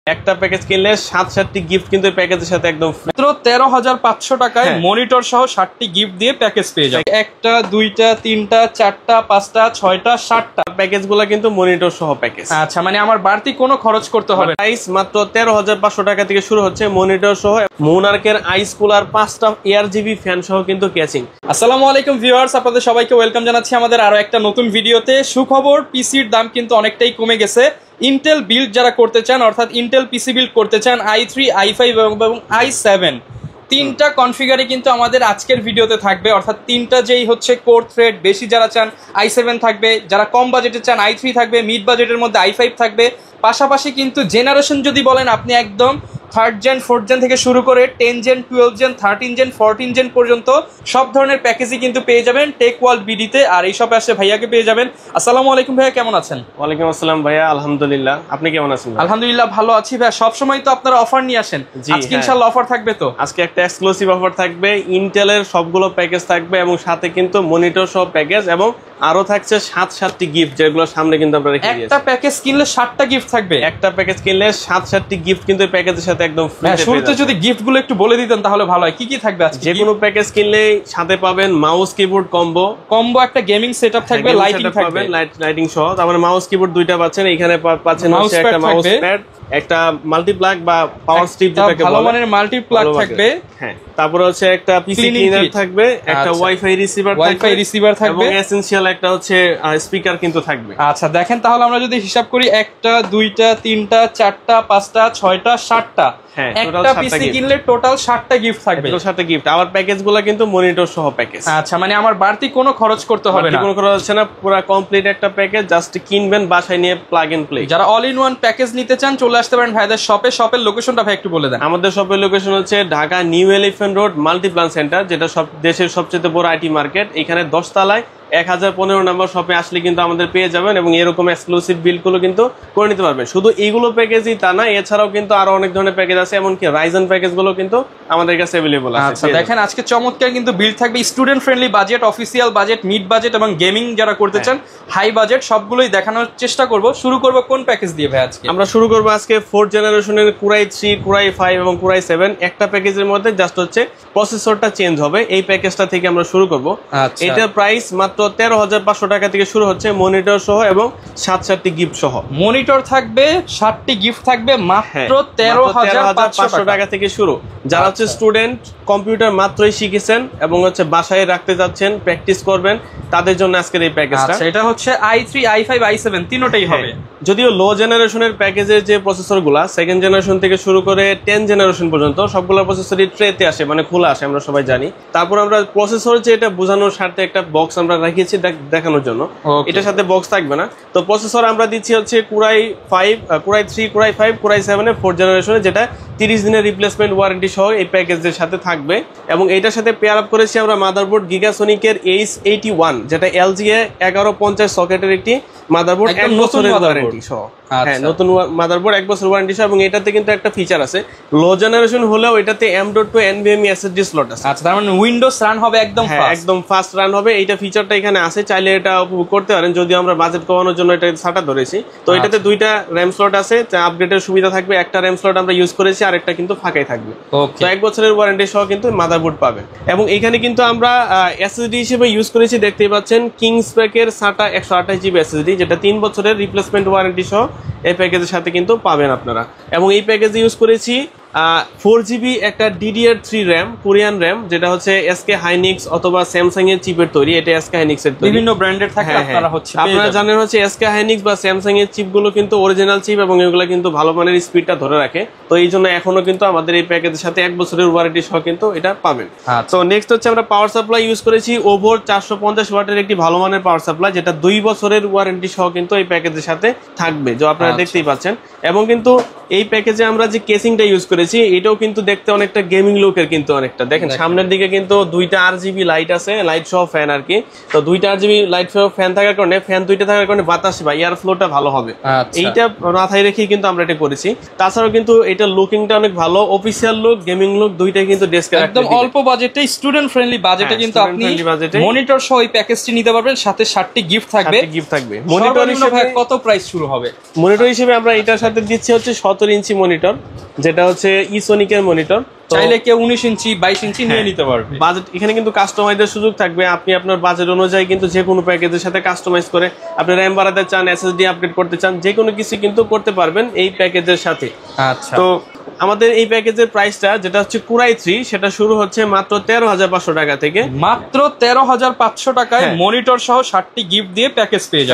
একটা প্যাকেজ কিনলে 7টি গিফট কিন্তু প্যাকেজের সাথে একদম মাত্র 13,500 টাকায় মনিটর সহ 7টি গিফট দিয়ে প্যাকেজ পেয়ে যাবেন। একটা, দুইটা, তিনটা, চারটা, পাঁচটা, ছয়টা, 7টা প্যাকেজগুলো কিন্তু মনিটর সহ প্যাকেজ। আচ্ছা, মানে আমার বাড়তি কোনো খরচ করতে হবে না। প্রাইস মাত্র 13,500 টাকা থেকে শুরু হচ্ছে মনিটর সহ। মোনার্কের আইস কুলার 5টা ARGB ফ্যান সহ কিন্তু ক্যাচিং। আসসালামু আলাইকুম ভিউয়ার্স, আপনাদের সবাইকে ওয়েলকাম জানাচ্ছি আমাদের আরো একটা নতুন ভিডিওতে। সুখবর, পিসির দাম কিন্তু অনেকটাই কমে গেছে। ইন্টেল বিল্ড যারা করতে চান, অর্থাৎ ইন্টেল পিসি বিল্ড করতে চান, i3, i5 এবং i7 তিনটা কনফিগারে কিন্তু আমাদের আজকের ভিডিওতে থাকবে। অর্থাৎ তিনটা যেই হচ্ছে কোর থ্রেড বেশি যারা চান i7 থাকবে, যারা কম বাজেটে চান i3 থাকবে, মিড বাজেটের মধ্যে i5 থাকবে। পাশাপাশি কিন্তু জেনারেশন যদি বলেন, আপনি একদম 3rd জেন 4th জেন থেকে শুরু করে 10 জেন 12 জেন 13 জেন 14 জেন পর্যন্ত সব ধরনের প্যাকেজই কিন্তু পেয়ে যাবেন টেক ওয়ার্ল্ড বিডিতে। আর এই শপে আসলে ভাইয়াকে পেয়ে যাবেন। আসসালামু আলাইকুম ভাইয়া, কেমন আছেন? ওয়ালাইকুম আসসালাম ভাইয়া, আলহামদুলিল্লাহ। আপনি কেমন আছেন? আলহামদুলিল্লাহ ভালো আছি ভাইয়া। সবসময় তো আপনারা অফার নিয়ে আসেন, আজকে ইনশাআল্লাহ অফার থাকবে তো? আজকে একটা এক্সক্লুসিভ অফার থাকবে, ইন্টেলের সবগুলো প্যাকেজ থাকবে এবং সাথে কিন্তু মনিটর সহ প্যাকেজ এবং আরো থাকছে 7টি গিফট, যেগুলো সামনে কিন্তু আমরা রেখে দিয়েছি। একটা প্যাকেজ কিনলে 7টা গিফট থাকবে। একটা প্যাকেজ কিনলে 7টি গিফট কিন্তু প্যাকেজের সাথে একদম ফ্রি। শুরুতে যদি গিফট গুলো একটু বলে দিতেন তাহলে ভালো হয়। কি কি থাকবে আজকে? যে কোনো প্যাকেজ কিনলে সাথে পাবেন মাউস কিবোর্ড কম্বো, একটা গেমিং সেটআপ থাকবে, লাইটিং থাকবে, লাইটিং সহ। তারপরে মাউস কিবোর্ড দুইটা পাচ্ছেন, এখানে পাচ্ছেন হচ্ছে একটা মাউস প্যাড, একটা মাল্টিপ্লাগ বা পাওয়ার স্ট্রিপ যেটাকে বলে, ভালো মানের মাল্টিপ্লাগ থাকবে। হ্যাঁ, তারপরে হচ্ছে একটা পিসি ক্লিনার থাকবে, একটা ওয়াইফাই রিসিভার থাকবে এবং এসেনশিয়াল একটা হচ্ছে স্পিকার কিন্তু থাকবে। আচ্ছা দেখেন, তাহলে আমরা যদি হিসাব করি, একটা, দুইটা, তিনটা, চারটা, পাঁচটা, ছয়টা, 7টা, একটা পিসি কিনলে টোটাল 7টা গিফট থাকবে। 7টা গিফট। আমার প্যাকেজগুলো কিন্তু মনিটর সহ প্যাকেজ। আচ্ছা, মানে আমার বাড়তি কোনো খরচ করতে হবে না। কোনো খরচ হচ্ছে না, পুরো কমপ্লিট একটা প্যাকেজ, জাস্ট কিনবেন, বাসায় নিয়ে প্লাগ এন্ড প্লে। যারা অল ইন ওয়ান প্যাকেজ নিতে চান চলে আসতে পারেন ভাইদের শপে। শপের লোকেশনটা ভাই একটু বলে দেন। আমাদের শপের লোকেশন হচ্ছে Dhaka new elephant road Multiplan centre, যেটা সব দেশের সবচেয়ে বড় আইটি মার্কেট। এখানে 10 তলায় 1015 নম্বর শপে আসলে কিন্তু আমাদের পেয়ে যাবেন এবং এরকম এক্সক্লুসিভ বিলগুলো কিন্তু করে নিতে পারবেন। শুধু এইগুলো প্যাকেজই তা না, এছাড়াও কিন্তু আরো অনেক ধরনের প্যাকেজ আছে, এমনকি রাইজেন প্যাকেজগুলো কিন্তু আমাদের কাছে अवेलेबल আছে। আচ্ছা দেখেন, আজকে চমৎকার কিন্তু বিল থাকবে। Student friendly budget, official budget, mid budget এবং গেমিং যারা করতে চান হাই বাজেট, সবগুলোই দেখানোর চেষ্টা করব। শুরু করব কোন প্যাকেজ দিয়ে ভাই আজকে? আমরা শুরু করব আজকে 4th জেনারেশনের Core i3, Core i5 এবং Core i7 একটা প্যাকেজের মধ্যে, জাস্ট হচ্ছে প্রসেসরটা চেঞ্জ হবে। এই প্যাকেজটা থেকে আমরা শুরু করব। এটার প্রাইস মাত্র 13,500 টাকা থেকে শুরু হচ্ছে মনিটর সহ এবং 7টি গিফট সহ। মনিটর থাকবে, 7টি গিফট থাকবে, মাত্র 13,500 টাকা থেকে শুরু। যারা হচ্ছে স্টুডেন্ট, কম্পিউটার মাত্রই শিখেছেন এবং হচ্ছে বাসায় রাখতে যাচ্ছেন, প্র্যাকটিস করবেন, তাদের জন্য আজকের এই প্যাকেজটা। এটা হচ্ছে i3, i5, i7 তিনটাই হবে। যদিও লো জেনারেশনের প্যাকেজের যে প্রসেসরগুলা 2nd জেনারেশন থেকে শুরু করে 10 জেনারেশন পর্যন্ত সবগুলো প্রসেসরই ট্রেতে আসে, মানে খোলা আসে, আমরা সবাই জানি। তারপর আমরা প্রসেসর যে এটা বোঝানোর স্বার্থে একটা বক্স আমরা রেখেছি দেখানোর জন্য। এটার সাথে বক্স থাকবে না। তো প্রসেসর আমরা দিচ্ছি হচ্ছে Core i5, Core i3, Core i5, Core i7 এর 4th জেনারেশনে, যেটা 30 দিনের রিপ্লেসমেন্ট ওয়ারেন্টি সহ এই প্যাকেজের সাথে থাকবে। এবং এটার সাথে পেয়ার আপ করেছি আমরা মাদারবোর্ড গিগাসনিকের H81, যেটা LGA 1150 সকেটের একটি মাদারবোর্ড, 1 বছরের ওয়ারেন্টি সহ। হ্যাঁ, নতুন মাদারবোর্ড, 1 বছর ওয়ারেন্টি সহ। এবং এটাতে কিন্তু একটা ফিচার আছে, লো জেনারেশন হলেও এটাতে M.2 NVMe SSD স্লট আছে। আচ্ছা, তার মানে উইন্ডোজ রান হবে একদম ফাস্ট রান হবে। এইটা ফিচারটা এখানে আছে, চাইলে এটা উপভোগ করতে পারেন। যদিও আমরা বাজেট কমানোর জন্য এটা সাটা ধরেছি। তো এটাতে 2টা র্যাম স্লট আছে, আপডেটের সুবিধা থাকবে। একটা র্যাম স্লট আমরা ইউজ করেছি, আর একটা কিন্তু ফাঁকাই থাকবে। তো 1 বছরের ওয়ারেন্টি সহ কিন্তু মাদারবোর্ড পাবেন। এবং এখানে কিন্তু আমরা SSD হিসেবে ইউজ করেছি, দেখতেই পাচ্ছেন কিংসপ্যাকের SATA 128 GB SSD, যেটা 3 বছরের রিপ্লেসমেন্ট ওয়ারেন্টি সহ এই প্যাকেজের সাথে কিন্তু পাবেন আপনারা। এবং এই প্যাকেজে ইউজ করেছি 4GB একটা DDR3 র্যাম, কোরিয়ান র্যাম, যেটা হচ্ছে SK Hynix অথবা স্যামসাং এর চিপের তৈরি। এটা SK Hynix এর তৈরি, বিভিন্ন ব্র্যান্ডের থাকে। আপনারা জানেন হচ্ছে SK Hynix বা স্যামসাং এর চিপগুলো কিন্তু অরিজিনাল চিপ এবং এগুলো কিন্তু ভালো মানের স্পিডটা ধরে রাখে। তো এই জন্য এখনো কিন্তু আমাদের এই প্যাকেজের সাথে 1 বছরের ওয়ারেন্টি সহ কিন্তু এটা পাবেন। তো নেক্সট হচ্ছে আমরা পাওয়ার সাপ্লাই ইউজ করেছি ওভর 450 ওয়াটের একটি ভালো মানের পাওয়ার সাপ্লাই, যেটা 2 বছরের ওয়ারেন্টি সহ কিন্তু এই প্যাকেজের সাথে থাকবে, যা আপনারা দেখতেই পাচ্ছেন। এবং কিন্তু এই প্যাকেজে আমরা যে কেসিংটা ইউজ করেছি করেছি। এটাও কিন্তু দেখতে অনেকটা গেমিং লুকের, কিন্তু অনেকটা দেখেন সামনের দিকে কিন্তু দুইটা RGB লাইট আছে, লাইট সহ ফ্যান আর কি। তো দুইটা RGB লাইট সহ ফ্যান থাকার কারণে, ফ্যান দুইটা থাকার কারণে বাতাস বা এয়ার ফ্লোটা ভালো হবে। এইটা মাথায় রেখেই কিন্তু আমরা এটা করেছি। তাছাড়াও কিন্তু এটা লুকিংটা অনেক ভালো, অফিসিয়াল লুক, গেমিং লুক দুইটাই কিন্তু ডেস্কে একদম অল্প বাজেটে, স্টুডেন্ট ফ্রেন্ডলি বাজেটে কিন্তু আপনি মনিটর সহ এই প্যাকেজটি নিতে পারবেন। সাথে 7টি গিফট থাকবে। মনিটর হিসেবে কত প্রাইস শুরু হবে? মনিটর হিসেবে আমরা এটার সাথে দিচ্ছি হচ্ছে 17 ইঞ্চি মনিটর, যেটা হচ্ছে ইসোনিকের মনিটর। চাইলে কেউ 19 ইঞ্চি 22 ইঞ্চি নিয়ে নিতে পারবে। বাজেট এখানে কিন্তু কাস্টমাইজের সুযোগ থাকবে, আপনি আপনার বাজেট অনুযায়ী কিন্তু যে কোনো প্যাকেজের সাথে কাস্টমাইজ করে আপনি র্যাম বাড়াতে চান, SSD আপডেট করতে চান, যে কোনো কিছু কিন্তু করতে পারবেন এই প্যাকেজের সাথে। আচ্ছা, তো আমাদের এই প্যাকেজের প্রাইসটা যেটা হচ্ছে কুরাই 3, সেটা শুরু হচ্ছে মাত্র 13,500 টাকা থেকে। মাত্র 13,500 টাকায় মনিটর সহ 7টি গিফট দিয়ে প্যাকেজ পেয়ে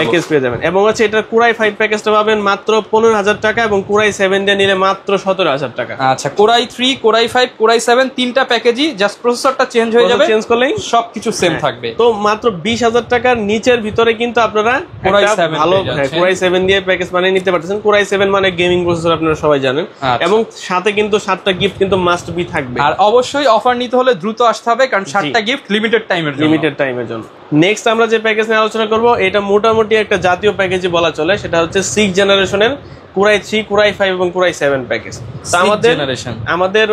যাবেন। এবং হচ্ছে এটা কুরাই 5 প্যাকেজটা পাবেন মাত্র 15,000 টাকা, এবং কুরাই 7 দিয়ে নিলে মাত্র 17,000 টাকা। আচ্ছা, কুরাই 3, কুরাই 5, কুরাই 7 তিনটা প্যাকেজই জাস্ট প্রসেসরটা চেঞ্জ হয়ে যাবে, চেঞ্জ করলেই সবকিছু সেম থাকবে। তো মাত্র 20,000 টাকার নিচের ভিতরে কিন্তু আপনারা কুরাই 7 ভালো কুরাই 7 দিয়ে প্যাকেজ বানিয়ে নিতে পারতেছেন। কুরাই 7 মানে গেমিং প্রসেসর, আপনারা সবাই জানেন। এবং সাথে কিন্তু 7টা গিফট কিন্তু মাস্ট বি থাকবে। আর অবশ্যই অফার নিতে হলে দ্রুত আসতে হবে, কারণ 7টা গিফট লিমিটেড টাইমের জন্য। নেক্সট আমরা যে প্যাকেজ নিয়ে আলোচনা করব, এটা মোটামুটি একটা জাতীয় প্যাকেজই বলা চলে। সেটা হচ্ছে 6 জেনারেশনের কুরাই 3, কুরাই 5 এবং কুরাই 7 প্যাকেজ। আমাদের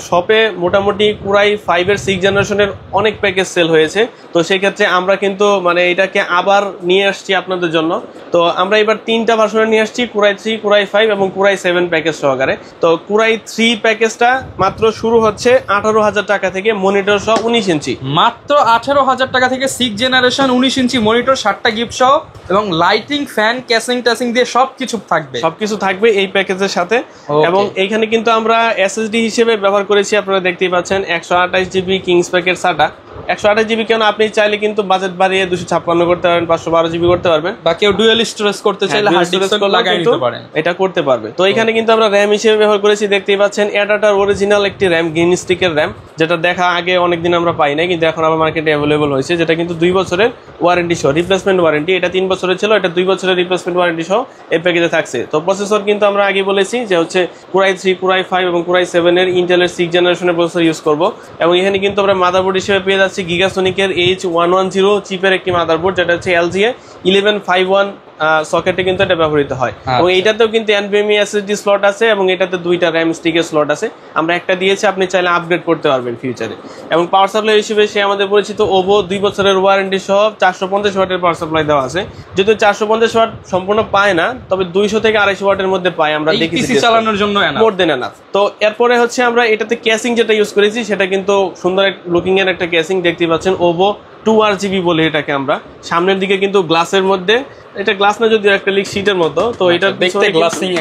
শপে মোটামুটি কুরাই 5 এর 6 জেনারেশনের অনেক প্যাকেজ সেল হয়েছে। তো সেই ক্ষেত্রে আমরা কিন্তু মানে এটাকে আবার নিয়ে আসছি আপনাদের জন্য। তো আমরা এবার 3টা ভার্সনে নিয়ে আসছি, কুরাই 3, কুরাই 5 এবং কুরাই 7 প্যাকেজ সহকারে। তো কুরাই 3 প্যাকেজটা মাত্র শুরু হচ্ছে 18,000 টাকা থেকে, মনিটর সহ 19 ইঞ্চি। মাত্র 18,000 টাকা থেকে 6 জেনারেশন 19 ইঞ্চি মনিটর, 7টা গিফট সহ এবং লাইটিং, ফ্যান, ক্যাসিং ট্যাসিং দিয়ে সবকিছু থাকবে এই প্যাকেজের সাথে। এবং এইখানে কিন্তু আমরা SSD হিসেবে ব্যবহার করেছি, আপনারা দেখতেই পাচ্ছেন 128 GB KingSpec SATA। 128 GB কেন, আপনি চাইলে কিন্তু বাজেট বাড়িয়ে 256 করতে পারবেন, 512 GB করতে পারবেন, বা কেউ ডুয়াল স্টোরেজ করতে চাইলে হার্ড ডিস্ক লাগাই নিতে পারেন, এটা করতে পারবে। তো এখানে কিন্তু আমরা র্যাম হিসেবে ব্যবহার করেছি, দেখতেই পাচ্ছেন এডাটার অরিজিনাল একটি র্যাম, গ্রিন স্টিকের র্যাম, যেটা দেখা আগে অনেকদিন আমরা পাই নাই, কিন্তু এখন আমার মার্কেটে অ্যাভেলেবল হয়েছে। যেটা কিন্তু 2 বছরের ওয়ারেন্টি সহ, রিপ্লেসমেন্ট ওয়ারেন্টি। এটা 3 বছরের ছিল, এটা 2 বছরের রিপ্লেসমেন্ট ওয়ারেন্টি সহ এই প্যাকেজে থাকছে। তো প্রসেসর কিন্তু আমরা আগে বলেছি যে হচ্ছে কুরাই 3, কুরাই 5 এবং কুরাই 7 এর ইন্টেলের 6 জেনারেশনের প্রসেসর ইউজ করব। এবং এখানে কিন্তু আমরা মাদারবোর্ড হিসেবে পেয়ে যাচ্ছি গিগাসোনিকের H110 চিপের একটি মাদারবোর্ড, যেটা হচ্ছে LGA 1151 সকেটে কিন্তু এটা ব্যবহৃত হয়। এবং এইটাতেও কিন্তু NVMe SSD স্লট আছে, এবং এটাতে 2টা র্যাম স্টিকের স্লট আছে। আমরা একটা দিয়েছি, আপনি চাইলে আপগ্রেড করতে পারবেন ফিউচারে। এবং পাওয়ার সাপ্লাই হিসেবে সে আমাদের পরিচিত ওভো 2 বছরের ওয়ারেন্টি সহ 450 ওয়াটের পাওয়ার সাপ্লাই দেওয়া আছে। যেহেতু 450 ওয়াট সম্পূর্ণ পায় না, তবে 200 থেকে 250 ওয়াটের মধ্যে পায়, আমরা দেখেছি চালানোর জন্য মোর দেন এনাফ। তো এরপরে হচ্ছে আমরা এটাতে ক্যাসিং যেটা ইউজ করেছি, সেটা কিন্তু সুন্দর লুকিং এর একটা ক্যাসিং, দেখতে পাচ্ছেন ওভো 2RGB বলে এটাকে আমরা। সামনের দিকে কিন্তু গ্লাসের মধ্যে, এটা গ্লাস না যদিও অ্যাক্রিলিক শীটের মতো, তো এটা দেখতে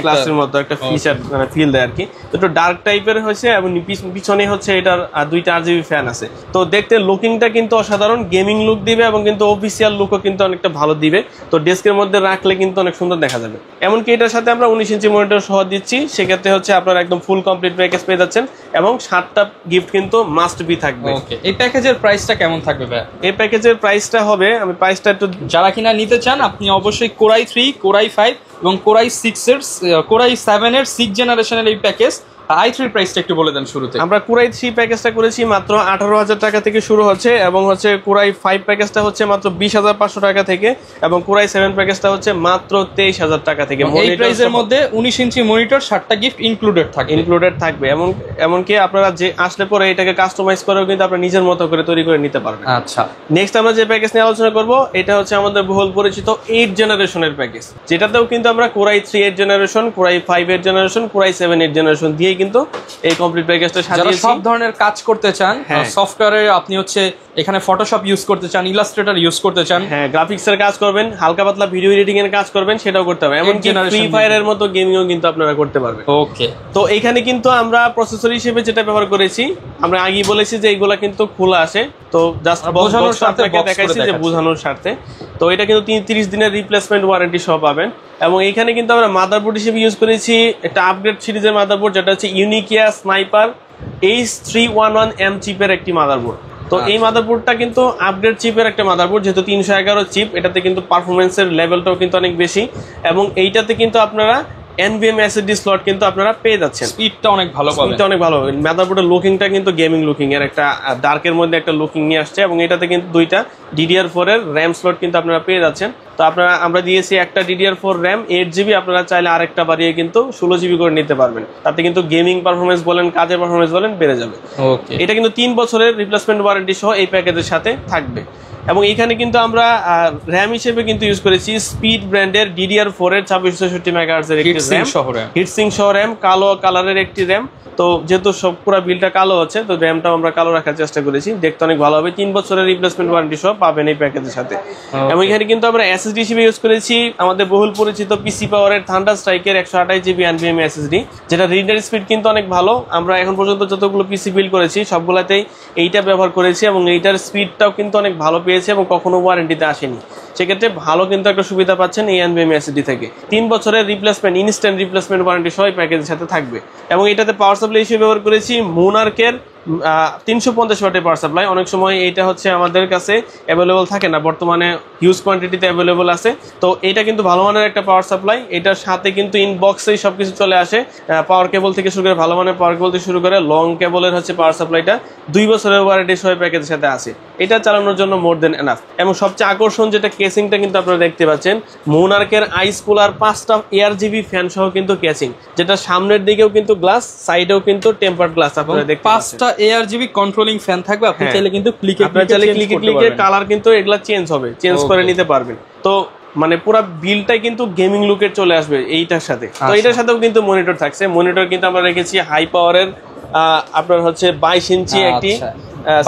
গ্লাসের মতো একটা ফিচার মানে ফিল দেয় আর কি। একটু ডার্ক টাইপের হয়েছে, এবং পিছনে হচ্ছে এটার 2টা RGB ফ্যান আছে। তো দেখতে লুকিংটা কিন্তু অসাধারণ, গেমিং লুক দিবে, এবং কিন্তু অফিসিয়াল লুকও কিন্তু অনেকটা ভালো দিবে। তো ডেস্কের মধ্যে রাখলে কিন্তু অনেক সুন্দর দেখা যাবে। এমনকি এটার সাথে আমরা 19 ইঞ্চি মনিটর সহ দিচ্ছি, সেক্ষেত্রে হচ্ছে আপনারা একদম ফুল কমপ্লিট প্যাকেজ পেয়ে যাচ্ছেন, এবং 7টা গিফট কিন্তু মাস্ট বি থাকবে। এই প্যাকেজের প্রাইসটা কেমন থাকবে ভাই? এই প্যাকেজের প্রাইসটা হবে, আমি প্রাইসটা একটু, যারা কিনা নিতে চান আপনি অবশ্যই কুরাই 3, কুরাই 5 এবং কুরাই 7 এর 6 জেনারেশনের এই প্যাকেজ i3 প্রাইসটা একটু বলে দেন শুরুতে। আমরা কুরাই 3 প্যাকেজটা করেছি মাত্র 18,000 টাকা থেকে শুরু হচ্ছে, এবং হচ্ছে কুরাই 5 প্যাকেজটা হচ্ছে মাত্র 20,500 টাকা থেকে, এবং কুরাই 7 প্যাকেজটা হচ্ছে মাত্র 23,000 টাকা থেকে। এই প্রাইসের মধ্যে 19 ইঞ্চি মনিটর, 7টা গিফট ইনক্লুডেড থাকবে। এমনকি আপনারা যে আসলে পরে এটাকে কাস্টমাইজ করেও কিন্তু আপনারা নিজের মতো করে তৈরি করে নিতে পারবেন। আচ্ছা, নেক্সট আমরা যে প্যাকেজ নিয়ে আলোচনা করব, এটা হচ্ছে আমাদের বহুল পরিচিত 8 জেনারেশনের প্যাকেজ, যেটাতেও কিন্তু আমরা কুরাই 3 8 জেনারেশন, কুরাই 5 8 জেনারেশন, কুরাই 7 8 জেনারেশন দিয়ে কিন্তু এই কমপ্লিট প্যাকেজটা সাজিয়েছি। সব ধরনের কাজ করতে চান, সফটওয়্যারে আপনি হচ্ছে এখানে ফটোশপ ইউজ করতে চান, ইলাস্ট্রেটর ইউজ করতে চান, হ্যাঁ গ্রাফিক্স এর কাজ করবেন, হালকা পাতলা ভিডিও এডিটিং এর কাজ করবেন, সেটাও করতে হবে। এমনকি ফ্রি ফায়ারের মতো গেমিংও কিন্তু আপনারা করতে পারবেন। ওকে, তো এখানে কিন্তু আমরা প্রসেসর হিসেবে যেটা ব্যবহার করেছি, আমরা আগেই বলেছি যে এগুলা কিন্তু খোলা আসে, তো জাস্ট বোঝানোর স্বার্থে দেখাইছি যে বোঝানোর স্বার্থে। তো এটা কিন্তু 30 দিনের রিপ্লেসমেন্ট ওয়ারেন্টি সহ পাবেন। এবং এখানে কিন্তু আমরা মাদারবোর্ড হিসেবে ইউজ করেছি একটা আপগ্রেড সিরিজের মাদারবোর্ড, যেটা হচ্ছে ইউনিকিয়া স্নাইপার H311M চিপের একটি মাদারবোর্ড। তো এই মাদারবোর্ডটা কিন্তু আপগ্রেড চিপের একটা মাদারবোর্ড, যেহেতু 311 চিপ, এটাতে কিন্তু পারফরমেন্সের লেভেলটাও কিন্তু অনেক বেশি। এবং এইটাতে কিন্তু আপনারা NVMe SSD স্লট কিন্তু আপনারা পেয়ে যাচ্ছেন। স্পিডটা অনেক ভালো পাবেন, স্পিডটা অনেক ভালো। মাদারবোর্ডের লুকিংটা কিন্তু গেমিং লুকিং এর একটা ডার্কের মধ্যে একটা লুকিং নিয়ে আসছে এবং এটাতে কিন্তু দুইটা DDR4 এর RAM স্লট কিন্তু আপনারা পেয়ে যাচ্ছেন। তো আমরা দিয়েছি একটা DDR4 RAM 8GB, আপনারা চাইলে আরেকটা বাড়িয়ে কিন্তু 16GB করে নিতে পারবেন। তাতে কিন্তু গেমিং পারফরমেন্স বলেন, কাজের পারফরমেন্স বলেন বেড়ে যাবে। ওকে, এটা কিন্তু 3 বছরের রিপ্লেসমেন্ট ওয়ারেন্টি সহ এই প্যাকেজের সাথে থাকবে। এবং এখানে কিন্তু আমরা RAM হিসেবে কিন্তু ইউজ করেছি স্পিড ব্র্যান্ডের DDR4 এর 2664 MHz এর একটি RAM, হিটসিং সহ RAM, কালো কালারের একটি RAM। তো যেহেতু সব পুরো বিলটা কালো আছে, তো র্যামটাও আমরা কালো রাখার চেষ্টা করেছি, দেখতে অনেক ভালো হবে। 3 বছরের রিপ্লেসমেন্ট ওয়ারেন্টি সহ পাবেন এই প্যাকেজের সাথে। এবং এখানে কিন্তু আমরা SSD হিসেবে ইউজ করেছি আমাদের বহুল পরিচিত পিসি পাওয়ারের থান্ডার স্ট্রাইকের 128GB NVMe SSD, যেটা রিডার স্পিড কিন্তু অনেক ভালো। আমরা এখন পর্যন্ত যতগুলো পিসি বিল্ড করেছি সবগুলাতেই এইটা ব্যবহার করেছি এবং এইটার স্পিডটাও কিন্তু অনেক ভালো পেয়েছে এবং কখনো ওয়ারেন্টিতে আসেনি। সেক্ষেত্রে ভালো কিন্তু একটা সুবিধা পাচ্ছেন এই NVMe SSD থেকে। 3 বছরের রিপ্লেসমেন্ট, ইনস্ট্যান্ট রিপ্লেসমেন্ট ওয়ারেন্টি সহ প্যাকেজের সাথে থাকবে। এবং এটাতে পাওয়ার সাপ্লাই হিসেবে ব্যবহার করেছি মোনার্কের 350 ওয়াটের পাওয়ার সাপ্লাই। অনেক সময় এইটা হচ্ছে আমাদের কাছে অ্যাভেলেবল থাকে না, বর্তমানে হিউজ কোয়ান্টিটিতে অ্যাভেলেবল আছে। তো এটা কিন্তু ভালো মানের একটা পাওয়ার সাপ্লাই। এটার সাথে কিন্তু ইনবক্সেই সবকিছু চলে আসে, পাওয়ার কেবল থেকে শুরু করে, ভালো মানের পাওয়ার কেবল থেকে শুরু করে লং কেবলের হচ্ছে পাওয়ার সাপ্লাইটা 2 বছরের ওয়ারেন্টি সহ প্যাকেজের সাথে আছে। এটা চালানোর জন্য মোর দেন এনাফ। এবং সবচেয়ে আকর্ষণ যেটা কেসিংটা কিন্তু আপনারা দেখতে পাচ্ছেন, মোনার্কের আইস কুলার 5টা ARGB ফ্যান সহ কিন্তু কেসিং, যেটা সামনের দিকেও কিন্তু গ্লাস, সাইডেও কিন্তু টেম্পারড গ্লাস আপনারা দেখতে পাচ্ছেন। 5টা ARGB কন্ট্রোলিং ফ্যান থাকবে, আপনি চাইলে কিন্তু ক্লিকে কালার কিন্তু এগুলা চেঞ্জ হবে, চেঞ্জ করে নিতে পারবেন। তো মানে পুরো বিলটাই কিন্তু গেমিং লুকের চলে আসবে এইটার সাথে। তো এটার সাথেও কিন্তু মনিটর থাকছে। মনিটর কিন্তু আমরা রেখেছি হাই পাওয়ারের, আপনার হচ্ছে 22 ইঞ্চি একটি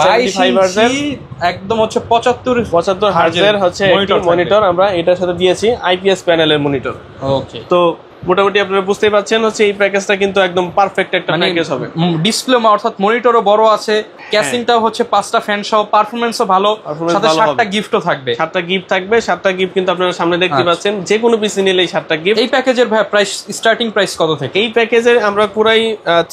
75 হার্জের, একদম হচ্ছে 75 হার্জের হচ্ছে মনিটর আমরা এটার সাথে দিয়েছি, IPS প্যানেলের মনিটর। ওকে, তো মোটামুটি আপনারা বুঝতেই পারছেন হচ্ছে এই প্যাকেজটা কিন্তু একদম পারফেক্ট একটা প্যাকেজ হবে। ডিসপ্লে অর্থাৎ মনিটরও বড় আছে, ক্যাসিংটাও হচ্ছে 5টা ফ্যান সহ, পারফরম্যান্সও ভালো, সাথে 7টা গিফটও থাকবে। 7টা গিফট থাকবে, 7টা গিফট কিন্তু আপনারা সামনে দেখতে পাচ্ছেন। যে কোনো পিসি নিলে এই 7টা গিফট। এই প্যাকেজের ভাই প্রাইস, স্টার্টিং প্রাইস কত থেকে? এই প্যাকেজের আমরা কুরাই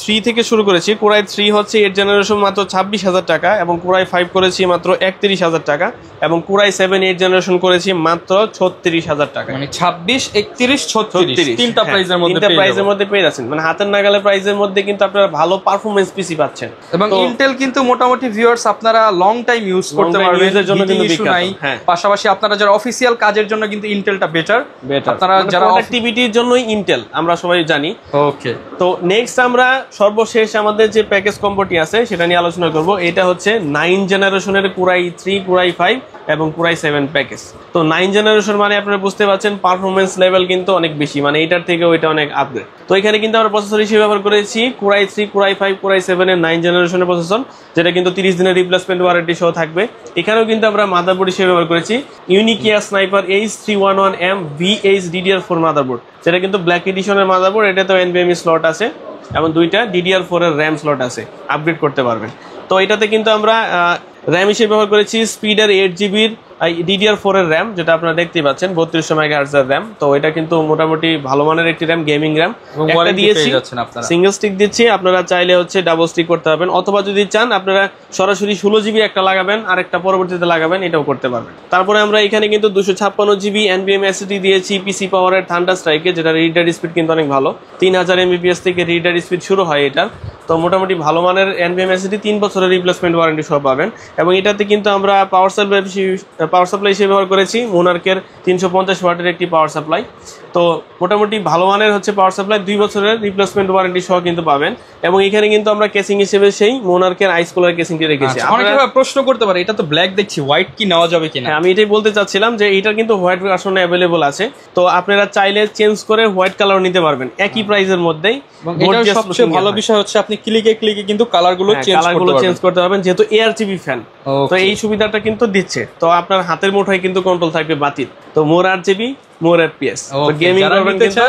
3 থেকে শুরু করেছি। কুরাই 3 হচ্ছে 8 জেনারেশন মাত্র 26,000 টাকা, এবং কুরাই 5 করেছি মাত্র 31,000 টাকা, এবং কুরাই 7 8 জেনারেশন করেছি মাত্র 36,000 টাকা। মানে 26, 31, 36 তিনটা প্রাইসের মধ্যে পেয়ে যাচ্ছেন। মানে হাতের নাগালে প্রাইসের মধ্যে কিন্তু আপনারা ভালো পারফরম্যান্স পিসি পাচ্ছেন। এবং ইন্টেল কিন্তু মোটামুটি ভিউয়ার্স আপনারা লং টাইম ইউজ করতে পারবেন, এর জন্য কিন্তু ইস্যু নাই। পাশাপাশি আপনারা যারা অফিসিয়াল কাজের জন্য কিন্তু ইন্টেলটা বেটার। আপনারা যারা অ্যাক্টিভিটির জন্যই ইন্টেল আমরা সবাই জানি। ওকে, তো নেক্সট আমরা সর্বশেষ আমাদের যে প্যাকেজ কম্বোটি আছে সেটা নিয়ে আলোচনা করব। এটা হচ্ছে 9 জেনারেশনের কুরাই 3, কুরাই 5 এবং কুরাই 7 প্যাকেজ। তো 9 জেনারেশন মানে আপনারা বুঝতে পারছেন পারফরম্যান্স লেভেল কিন্তু অনেক বেশি, মানে এটার থেকে ওইটা অনেক আপগ্রেড। তো এখানে কিন্তু আমরা প্রসেসর হিসেবে ব্যবহার করেছি কুরাই 3, কুরাই 5, কুরাই 7 এর 9 জেনারেশনের প্রসেসর, যেটা কিন্তু 30 দিনের রিপ্লেসমেন্ট ওয়ারেন্টি সহ থাকবে। এখানেও কিন্তু আমরা মাদারবোর্ড হিসেবে ব্যবহার করেছি ইউনিকিয়া sniper H311M VH DDR4 motherboard, যেটা কিন্তু ব্ল্যাক এডিশনের মাদারবোর্ড। এটাতেও NVMe স্লট আছে এবং দুইটা DDR4 এর RAM স্লট আছে, আপগ্রেড করতে পারবেন। তো এটাতে কিন্তু আমরা RAM হিসেবে ব্যবহার করেছি স্পিডের 8GB DDR4 এর RAM, যেটা আপনারা দেখতেই পাচ্ছেন 3200 MHz এর RAM। তো এটা কিন্তু মোটামুটি ভালো মানের একটি RAM, গেমিং RAM। একটা দিয়েছি, সিঙ্গেল স্টিক দিচ্ছি, আপনারা চাইলে হচ্ছে ডাবল স্টিক করতে পারবেন, অথবা যদি চান আপনারা সরাসরি 16GB একটা লাগাবেন আর একটা পরবর্তীতে লাগাবেন, এটাও করতে পারবেন। তারপরে আমরা এখানে কিন্তু 256GB NVMe SSD দিয়েছি পিসি পাওয়ারের থান্ডার স্ট্রাইকে, যেটা রিডার স্পিড কিন্তু অনেক ভালো, 3000 MBPS থেকে রিডার স্পিড শুরু হয় এটা। তো মোটামুটি ভালো মানের NVMe SSD, 3 বছরের রিপ্লেসমেন্ট ওয়ারেন্টি সহ পাবেন। এবং এটাতে কিন্তু আমরা পাওয়ার সাপ্লাই হিসেবে ব্যবহার করেছি মোনার্কের 350 ওয়াটের একটি পাওয়ার সাপ্লাই। তো মোটামুটি ভালো মানের হচ্ছে পাওয়ার সাপ্লাই, 2 বছরের রিপ্লেসমেন্ট ওয়ারেন্টি সহ কিন্তু পাবেন। এবং এখানে কিন্তু আমরা কেসিং হিসেবে সেই মোনার্কের আইস কুলার কেসিংটি রেখেছি। অনেকে প্রশ্ন করতে পারে এটা তো ব্ল্যাক দেখছি, হোয়াইট কি নেওয়া যাবে কিনা? আমি এটাই বলতে চাচ্ছিলাম যে এটা কিন্তু হোয়াইট ভার্সনে अवेलेबल আছে। তো আপনারা চাইলে চেঞ্জ করে হোয়াইট কালার নিতে পারবেন একই প্রাইসের মধ্যেই। এটার সবচেয়ে ভালো বিষয় হচ্ছে আপনি ক্লিকে কিন্তু কালারগুলো চেঞ্জ করতে পারবেন, যেহেতু ARGB ফ্যান। তো এই সুবিধাটা কিন্তু দিচ্ছে। তো আপনার হাতের মুঠোয় কিন্তু কন্ট্রোল থাকবে বাতিল। তো মোর RGB মোর FPS, তো গেমিং করবেন কিন্তু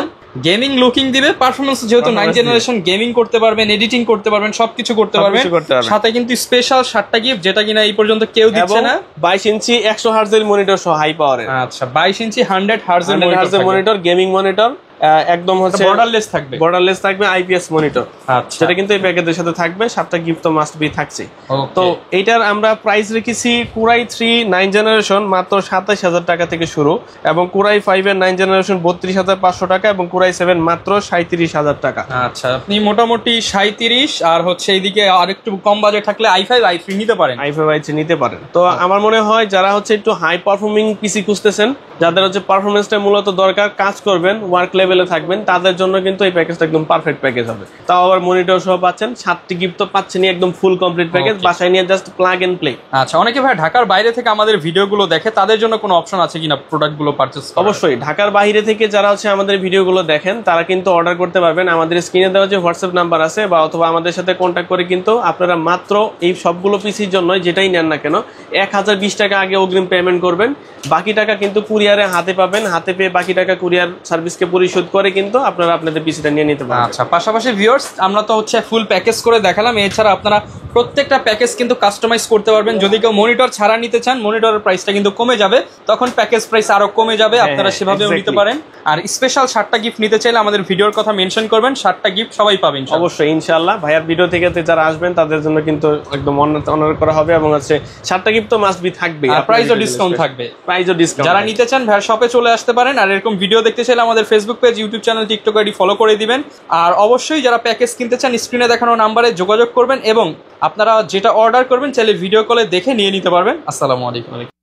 গেমিং লুকিং দিবে, পারফরম্যান্স যেহেতু 9 জেনারেশন, গেমিং করতে পারবেন, এডিটিং করতে পারবেন, সবকিছু করতে পারবেন। সাথে কিন্তু স্পেশাল 7টা গিফট, যেটা কিনা এই পর্যন্ত কেউ দিচ্ছে না। 22 ইঞ্চি 100 হার্জের মনিটর সহ হাই পাওয়ারের। আচ্ছা, 22 ইঞ্চি 100 হার্জের মনিটর, গেমিং মনিটর, একদম হচ্ছে বর্ডারলেস থাকবে IPS মনিটর। আচ্ছা যেটা কিন্তু এই প্যাকেজের সাথে থাকবে। 7টা গিফট তো মাস্ট বি থাকছে। তো এইটার আমরা প্রাইস রেখেছি কুরাই 3 9 জেনারেশন মাত্র 27,000 টাকা থেকে শুরু, এবং কুরাই 5 এর 9 জেনারেশন 32,500 টাকা, এবং কুরাই 7 মাত্র 37,000 টাকা। আচ্ছা, আপনি মোটামুটি 37 আর হচ্ছে এইদিকে আর একটু কম বাজেট থাকলে i5 i3 নিতে পারেন। i5 i3 নিতে পারেন। তো আমার মনে হয় যারা হচ্ছে একটু হাই পারফর্মিং পিসি খুঁজতেছেন, যাদের হচ্ছে পারফরমেন্সটা মূলত দরকার, কাজ করবেন, ওয়ার্ক লেভেলে থাকবেন, তাদের জন্য কিন্তু এই প্যাকেজটা একদম পারফেক্ট প্যাকেজ হবে। তাও আবার মনিটর সহ পাচ্ছেন, 7টি গিফট তো পাচ্ছেনই, একদম ফুল কমপ্লিট প্যাকেজ, বাসায় নিয়ে জাস্ট প্লাগ এন্ড প্লে। আচ্ছা, অনেকে ভাই ঢাকার বাইরে থেকে আমাদের ভিডিওগুলো দেখে, তাদের জন্য কোনো অপশন আছে কিনা প্রোডাক্টগুলো পারচেজ? অবশ্যই, ঢাকার বাইরে থেকে যারা হচ্ছে আমাদের ভিডিওগুলো দেখেন তারা কিন্তু অর্ডার করতে পারবেন। আমাদের স্ক্রিনে দেওয়া যে হোয়াটসঅ্যাপ নাম্বার আছে, বা অথবা আমাদের সাথে কন্ট্যাক্ট করে কিন্তু আপনারা মাত্র এই সবগুলো পিসির জন্য যেটাই নেন না কেন 1020 টাকা আগে অগ্রিম পেমেন্ট করবেন, বাকি টাকা কিন্তু কুরিয়ারে হাতে পাবেন, হাতে পেয়ে বাকি টাকা কুরিয়ার সার্ভিসকে পরিশোধ করে কিন্তু আপনারা আপনাদের পিসিটা নিয়ে নিতে পারবেন। আচ্ছা, পাশাপাশি ভিউয়ার্স আমরা তো হচ্ছে ফুল প্যাকেজ করে দেখালাম, এছাড়া আপনারা প্রত্যেকটা প্যাকেজ কিন্তু কাস্টমাইজ করতে পারবেন। যদি কেউ মনিটর ছাড়া নিতে চান, মনিটরের প্রাইসটা কিন্তু কমে যাবে, তখন প্যাকেজ প্রাইস আরো কমে যাবে, আপনারা সেভাবেও নিতে পারেন। আর স্পেশাল 7টা গিফট নিতে চাইলে আমাদের ভিডিওর কথা মেনশন করবেন, 7টা গিফট সবাই পাবেন অবশ্যই ইনশাআল্লাহ। ভাইয়ার ভিডিও থেকে যারা আসবেন তাদের জন্য কিন্তু একদম অনার করা হবে, এবং হচ্ছে 7টা গিফট তো মাস্ট বি থাকবে, আর প্রাইসও ডিসকাউন্ট থাকবে। প্রাইসও ডিসকাউন্ট। যারা নিতে চান ভাইয়ার শপে চলে আসতে পারেন, আর এরকম ভিডিও দেখতে চাইলে আমাদের Facebook page, YouTube channel, TikTok ID follow করে দিবেন। আর অবশ্যই যারা প্যাকেজ কিনতে চান স্ক্রিনে দেখানো নাম্বারে যোগাযোগ করবেন, এবং আপনারা যেটা অর্ডার করবেন চাইলে ভিডিও কলে দেখে নিয়ে নিতে পারবেন। আসসালামু আলাইকুম।